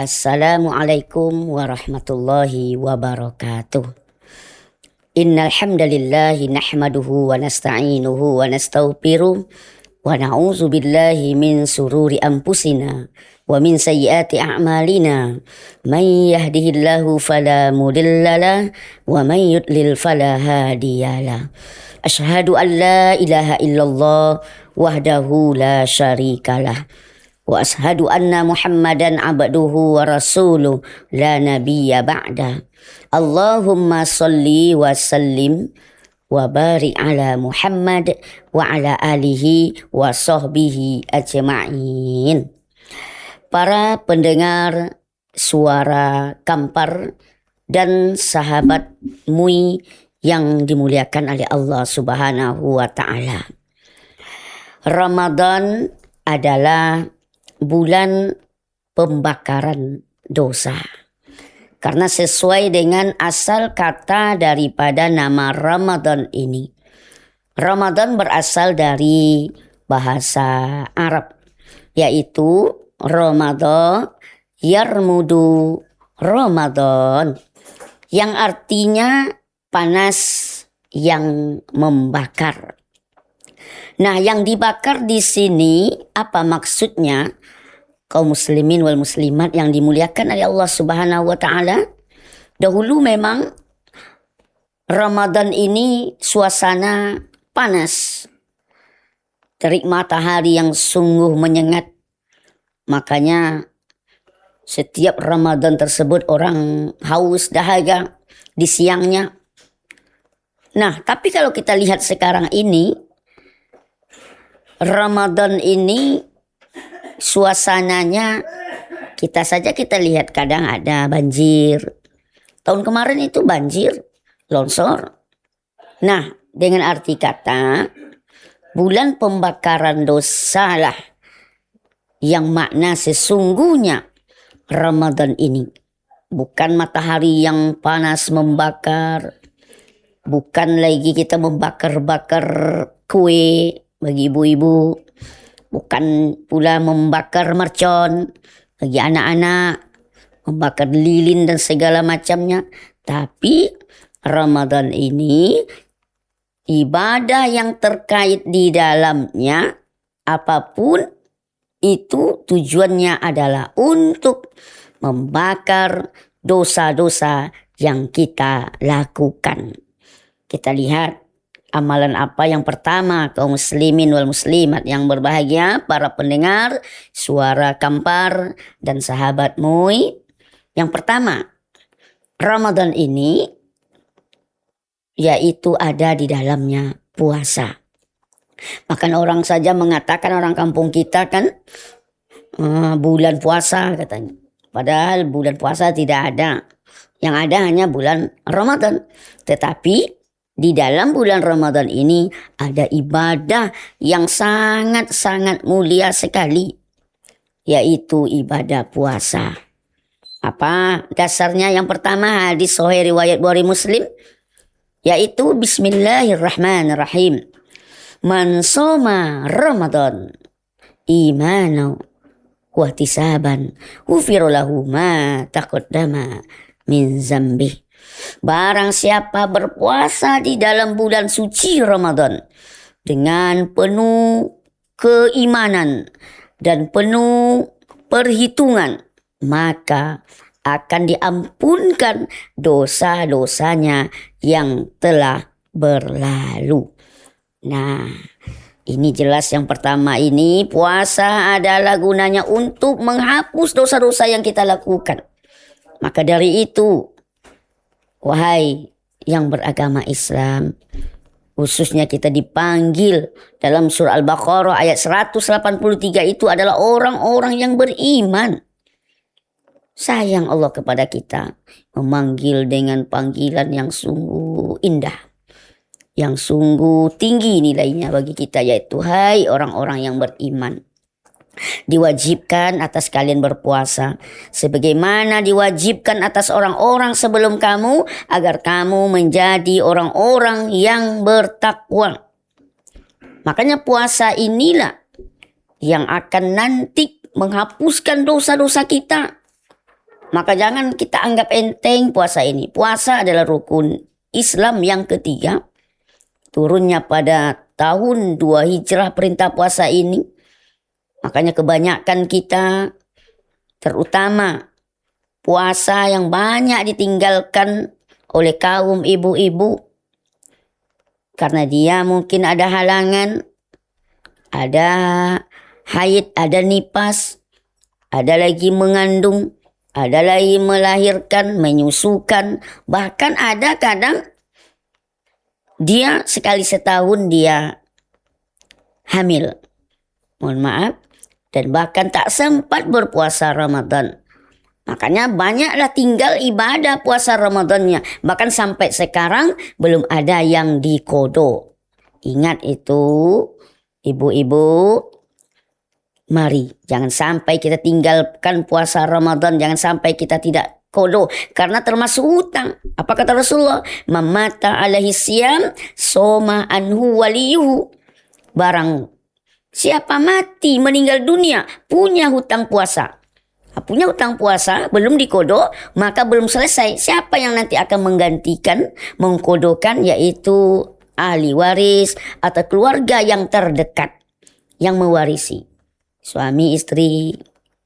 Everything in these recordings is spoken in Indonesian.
Assalamualaikum warahmatullahi wabarakatuh. Innal hamdalillahi nahmaduhu wa nasta'inuhu wa nastaghfiruh wa na'udzu billahi min sururi anfusina wa min sayyiati a'malina. Man yahdihillahu fala mudhillalah wa man yudlil fala hadiyalah. Asyhadu an la ilaha illallah wahdahu la syarikalah. Wa ashadu anna Muhammadan abduhu wa rasuluh la nabiyya ba'da. Allahumma salli wa sallim wa barik ala Muhammad wa ala alihi wa sahbihi ajma'in. Para pendengar suara Kampar dan sahabat MUI yang dimuliakan oleh Allah Subhanahu wa ta'ala. Ramadan adalah bulan pembakaran dosa. Karena sesuai dengan asal kata daripada nama Ramadan ini. Ramadan berasal dari bahasa Arab, yaitu Ramadan yarmudu Ramadan, yang artinya panas yang membakar. Nah, yang dibakar di sini apa maksudnya? Kaum muslimin wal muslimat yang dimuliakan oleh Allah Subhanahu wa taala. Dahulu memang Ramadan ini suasana panas. Terik matahari yang sungguh menyengat. Makanya setiap Ramadan tersebut orang haus dahaga di siangnya. Nah, tapi kalau kita lihat sekarang ini, Ramadan ini suasananya kita lihat kadang ada banjir. Tahun kemarin itu banjir, longsor. Nah, dengan arti kata bulan pembakaran dosa lah yang makna sesungguhnya Ramadan ini. Bukan matahari yang panas membakar, bukan lagi kita membakar-bakar kue bagi ibu-ibu, bukan pula membakar mercon bagi anak-anak, membakar lilin dan segala macamnya. Tapi Ramadan ini ibadah yang terkait di dalamnya, apapun itu tujuannya adalah untuk membakar dosa-dosa yang kita lakukan. Kita lihat amalan apa yang pertama, kaum muslimin wal muslimat yang berbahagia, para pendengar suara Kampar dan sahabat MUI. Yang pertama, Ramadan ini yaitu ada di dalamnya puasa. Bahkan orang saja mengatakan, orang kampung kita kan bulan puasa katanya. Padahal bulan puasa tidak ada. Yang ada hanya bulan Ramadan. Tetapi di dalam bulan Ramadan ini ada ibadah yang sangat-sangat mulia sekali, yaitu ibadah puasa. Apa dasarnya? Yang pertama, hadis sahih riwayat Bukhari Muslim, yaitu Bismillahirrahmanirrahim. Man shoma Ramadan imanan wa ihtisaban ghufira lahu ma taqaddama min dzambihi. Barang siapa berpuasa di dalam bulan suci Ramadan dengan penuh keimanan dan penuh perhitungan, maka akan diampunkan dosa-dosanya yang telah berlalu. Nah, ini jelas yang pertama ini, puasa adalah gunanya untuk menghapus dosa-dosa yang kita lakukan. Maka dari itu, wahai yang beragama Islam, khususnya kita dipanggil dalam surah Al-Baqarah ayat 183 itu adalah orang-orang yang beriman. Sayang Allah kepada kita, memanggil dengan panggilan yang sungguh indah, yang sungguh tinggi nilainya bagi kita, yaitu hai orang-orang yang beriman. Diwajibkan atas kalian berpuasa sebagaimana diwajibkan atas orang-orang sebelum kamu, agar kamu menjadi orang-orang yang bertakwa. Makanya puasa inilah yang akan nanti menghapuskan dosa-dosa kita. Maka jangan kita anggap enteng puasa ini. Puasa adalah rukun Islam yang ketiga. Turunnya pada tahun 2 Hijrah perintah puasa ini. Makanya kebanyakan kita, terutama puasa yang banyak ditinggalkan oleh kaum ibu-ibu. Karena dia mungkin ada halangan, ada haid, ada nifas, ada lagi mengandung, ada lagi melahirkan, menyusukan. Bahkan ada kadang dia sekali setahun dia hamil. Mohon maaf. Dan bahkan tak sempat berpuasa Ramadan. Makanya banyaklah tinggal ibadah puasa Ramadannya. Bahkan sampai sekarang belum ada yang dikodo. Ingat itu ibu-ibu. Mari jangan sampai kita tinggalkan puasa Ramadan. Jangan sampai kita tidak kodo. Karena termasuk hutang. Apa kata Rasulullah? Mamata alaihi siyam soma anhu waliyuhu. Barang siapa mati meninggal dunia punya hutang puasa. Punya hutang puasa belum dikodo maka belum selesai. Siapa yang nanti akan menggantikan, mengkodokan, yaitu ahli waris atau keluarga yang terdekat yang mewarisi. Suami, istri,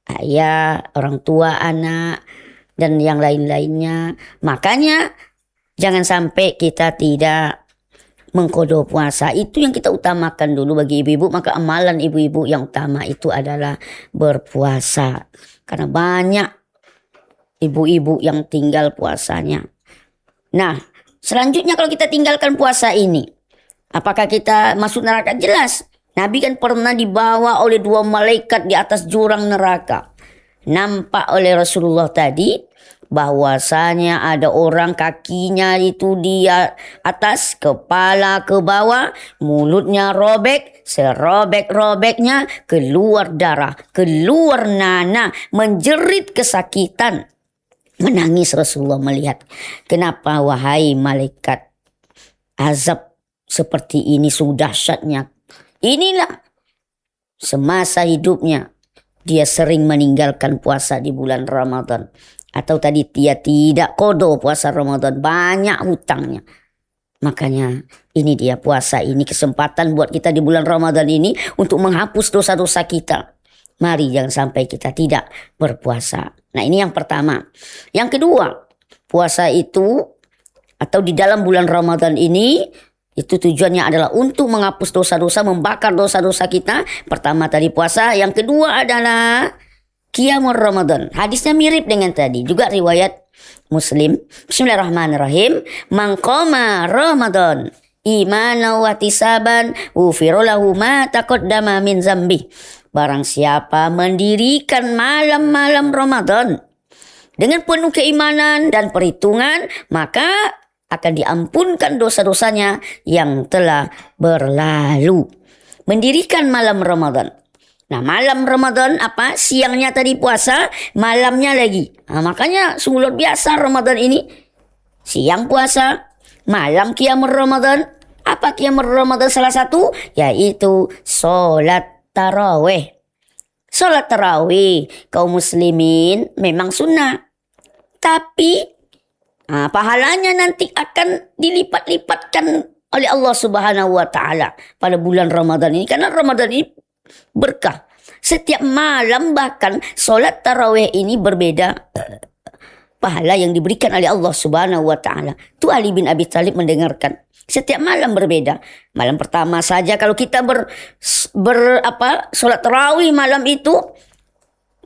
ayah, orang tua, anak, dan yang lain-lainnya. Makanya jangan sampai kita tidak mengkodo puasa. Itu yang kita utamakan dulu bagi ibu-ibu. Maka amalan ibu-ibu yang utama itu adalah berpuasa. Karena banyak ibu-ibu yang tinggal puasanya. Nah, selanjutnya kalau kita tinggalkan puasa ini, apakah kita masuk neraka? Jelas. Nabi kan pernah dibawa oleh 2 malaikat di atas jurang neraka. Nampak oleh Rasulullah tadi bahwasanya ada orang kakinya itu di atas, kepala ke bawah, mulutnya robek, serobek-robeknya keluar darah, keluar nanah, menjerit kesakitan. Menangis Rasulullah melihat. Kenapa wahai malaikat? Azab seperti ini sudah dahsyatnya. Inilah semasa hidupnya dia sering meninggalkan puasa di bulan Ramadan. Atau tadi dia tidak kodo puasa Ramadan. Banyak hutangnya. Makanya ini dia puasa ini kesempatan buat kita di bulan Ramadan ini untuk menghapus dosa-dosa kita. Mari jangan sampai kita tidak berpuasa. Nah ini yang pertama. Yang kedua, puasa itu atau di dalam bulan Ramadan ini itu tujuannya adalah untuk menghapus dosa-dosa, membakar dosa-dosa kita. Pertama tadi puasa, yang kedua adalah Qiyamul Ramadan. Hadisnya mirip dengan tadi. Juga riwayat Muslim. Bismillahirrahmanirrahim. Man qama Ramadan imanan wa ihtisaban ghufira lahu ma taqaddama min dzambi. Barang siapa mendirikan malam-malam Ramadan dengan penuh keimanan dan perhitungan, maka akan diampunkan dosa-dosanya yang telah berlalu. Mendirikan malam Ramadan. Nah malam Ramadan apa? Siangnya tadi puasa, malamnya lagi. Nah, makanya sungguh luar biasa Ramadan ini. Siang puasa, malam Qiyamul Ramadan. Apa Qiyamul Ramadan salah satu? Yaitu sholat tarawih. Sholat tarawih kaum muslimin memang sunnah. Tapi pahalanya nanti akan dilipat-lipatkan oleh Allah Subhanahu wa Ta'ala pada bulan Ramadan ini. Karena Ramadan ini berkah. Setiap malam bahkan solat tarawih ini berbeda pahala yang diberikan oleh Allah Subhanahu wa Ta'ala. Tu Ali bin Abi Thalib mendengarkan. Setiap malam berbeda. Malam pertama saja kalau kita solat tarawih malam itu,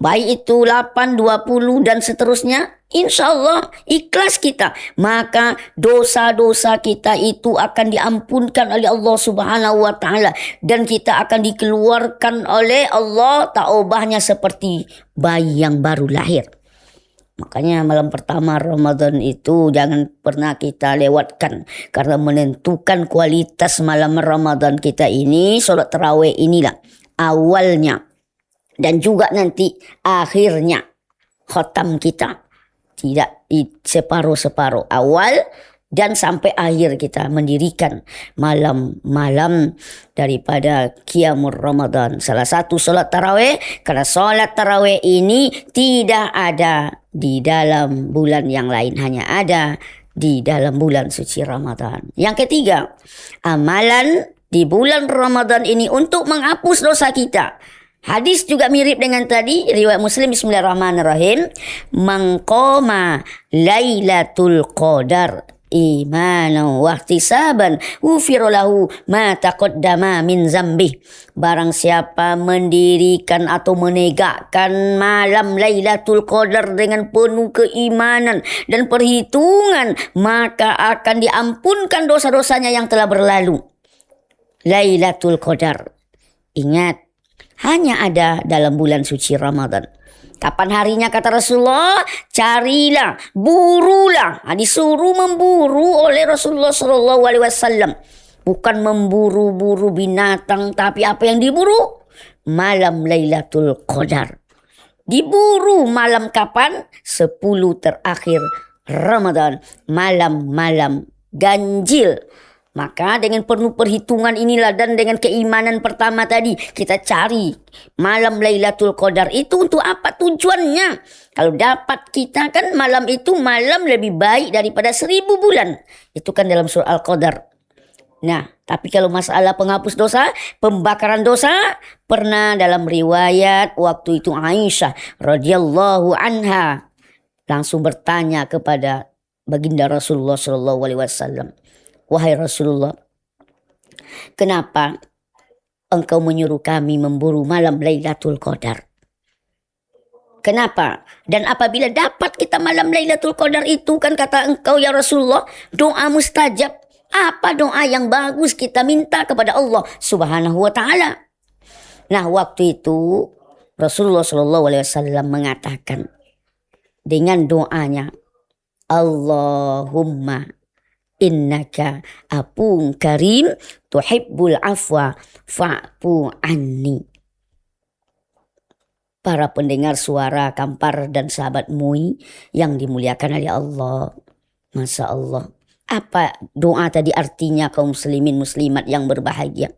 baik itu 8, 20 dan seterusnya, insya Allah ikhlas kita, maka dosa-dosa kita itu akan diampunkan oleh Allah Subhanahu wa Ta'ala. Dan kita akan dikeluarkan oleh Allah taubahnya seperti bayi yang baru lahir. Makanya malam pertama Ramadan itu jangan pernah kita lewatkan. Karena menentukan kualitas malam Ramadan kita ini, sholat tarawih inilah awalnya. Dan juga nanti akhirnya khotam kita. Tidak separuh-separuh. Awal Dan sampai akhir kita mendirikan malam-malam daripada Qiyamul Ramadan. Salah satu solat tarawih, karena solat tarawih ini tidak ada di dalam bulan yang lain, hanya ada di dalam bulan suci Ramadan. Yang ketiga, amalan di bulan Ramadan ini untuk menghapus dosa kita. Hadis juga mirip dengan tadi, riwayat Muslim. Bismillahirrahmanirrahim. Mangqama Lailatul Qadar imanan wa ihtisaban ghufira lahu ma taqaddama min zambih. Barang siapa mendirikan atau menegakkan malam Lailatul Qadar dengan penuh keimanan dan perhitungan, maka akan diampunkan dosa-dosanya yang telah berlalu. Lailatul Qadar, ingat, hanya ada dalam bulan suci Ramadan. Kapan harinya kata Rasulullah? Carilah, burulah. Disuruh memburu oleh Rasulullah SAW. Bukan memburu-buru binatang, tapi apa yang diburu? Malam Lailatul Qadar. Diburu malam kapan? 10 terakhir Ramadan. Malam-malam ganjil. Maka dengan penuh perhitungan inilah dan dengan keimanan pertama tadi, kita cari malam Lailatul Qadar itu untuk apa tujuannya? Kalau dapat kita kan malam itu malam lebih baik daripada 1000 bulan. Itu kan dalam surah Al-Qadar. Nah, tapi kalau masalah penghapus dosa, pembakaran dosa, pernah dalam riwayat waktu itu Aisyah radhiyallahu anha langsung bertanya kepada baginda Rasulullah SAW. Wahai Rasulullah, kenapa engkau menyuruh kami memburu malam Lailatul Qadar? Kenapa? Dan apabila dapat kita malam Lailatul Qadar itu, kan kata engkau ya Rasulullah, doa mustajab. Apa doa yang bagus kita minta kepada Allah Subhanahu wa taala? Nah, waktu itu Rasulullah SAW mengatakan dengan doanya, Allahumma innaka apun karim tuhibbul afwa fa'fu anni. Para pendengar suara Kampar dan sahabat MUI yang dimuliakan oleh Allah. Masya Allah. Apa doa tadi artinya kaum muslimin muslimat yang berbahagia?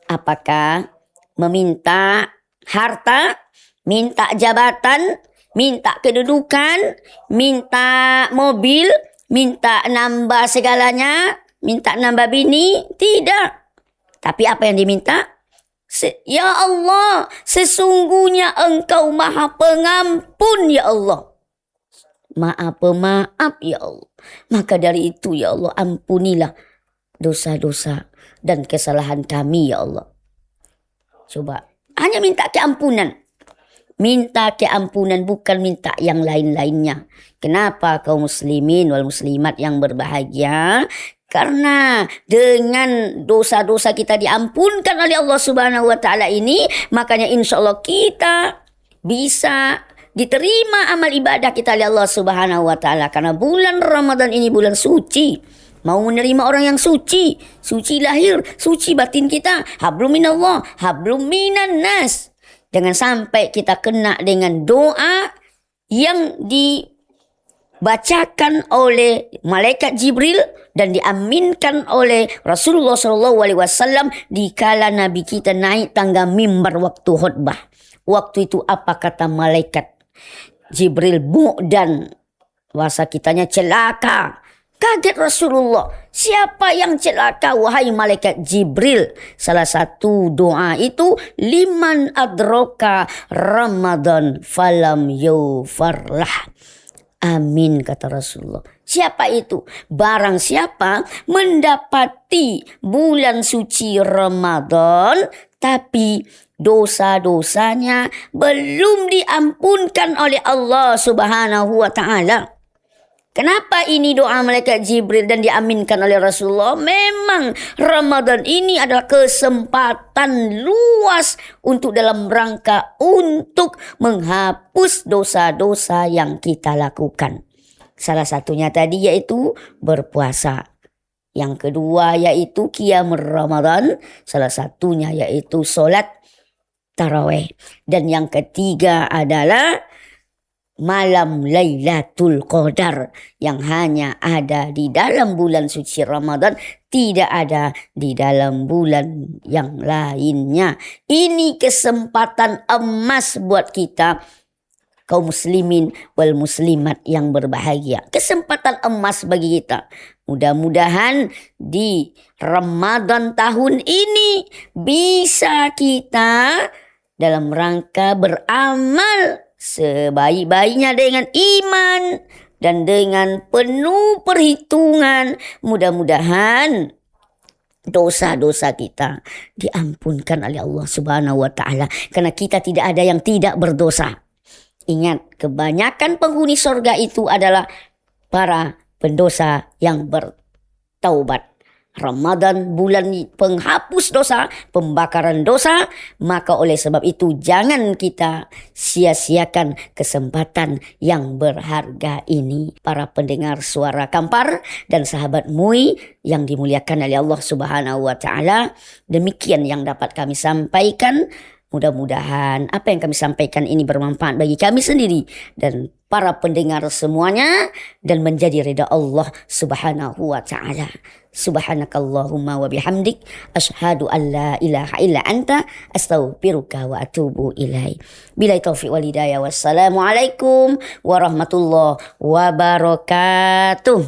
Apakah meminta harta, minta jabatan, minta kedudukan, minta mobil, minta nambah segalanya, minta nambah bini? Tidak. Tapi apa yang diminta? Ya Allah, sesungguhnya Engkau Maha Pengampun ya Allah. Maha Pemaaf ya Allah. Maka dari itu ya Allah, ampunilah dosa-dosa dan kesalahan kami ya Allah. Coba, hanya minta keampunan. Minta keampunan, bukan minta yang lain-lainnya. Kenapa kaum muslimin wal muslimat yang berbahagia? Karena dengan dosa-dosa kita diampunkan oleh Allah Subhanahu wa taala ini, makanya insya Allah kita bisa diterima amal ibadah kita oleh Allah Subhanahu wa taala. Karena bulan Ramadan ini bulan suci. Mau menerima orang yang suci, suci lahir, suci batin kita. Hablum minallah, hablum minan nas. Jangan sampai kita kena dengan doa yang dibacakan oleh malaikat Jibril dan diaminkan oleh Rasulullah SAW dikala Nabi kita naik tangga mimbar waktu khutbah. Waktu itu apa kata malaikat Jibril? Bu'dan, bahasa kitanya celaka. Kaget Rasulullah, siapa yang celaka wahai malaikat Jibril? Salah satu doa itu, liman adroka Ramadan falam yufarlah. Amin kata Rasulullah. Siapa itu? Barang siapa mendapati bulan suci Ramadan tapi dosa-dosanya belum diampunkan oleh Allah Subhanahu wa taala. Kenapa ini doa malaikat Jibril dan diaminkan oleh Rasulullah? Memang Ramadan ini adalah kesempatan luas untuk dalam rangka untuk menghapus dosa-dosa yang kita lakukan. Salah satunya tadi yaitu berpuasa. Yang kedua yaitu qiyamul Ramadan. Salah satunya yaitu solat tarawih. Dan yang ketiga adalah malam Lailatul Qadar yang hanya ada di dalam bulan suci Ramadan, tidak ada di dalam bulan yang lainnya. Ini kesempatan emas buat kita kaum muslimin wal muslimat yang berbahagia. Kesempatan emas bagi kita. Mudah-mudahan di Ramadan tahun ini bisa kita dalam rangka beramal sebaik-baiknya dengan iman dan dengan penuh perhitungan. Mudah-mudahan dosa-dosa kita diampunkan oleh Allah Subhanahu wa taala, karena kita tidak ada yang tidak berdosa. Ingat, kebanyakan penghuni surga itu adalah para pendosa yang bertaubat. Ramadan bulan penghapus dosa, pembakaran dosa, maka oleh sebab itu jangan kita sia-siakan kesempatan yang berharga ini. Para pendengar suara Kampar dan sahabat MUI yang dimuliakan oleh Allah Subhanahu wa taala, demikian yang dapat kami sampaikan. Mudah-mudahan apa yang kami sampaikan ini bermanfaat bagi kami sendiri dan para pendengar semuanya dan menjadi ridha Allah Subhanahu wa taala. Subhanakallahumma wa bihamdik asyhadu an la ilaha illa anta astaghfiruka wa atubu ilaik. Billahi taufiq wal hidayah. Wassalamualaikum warahmatullahi wabarakatuh.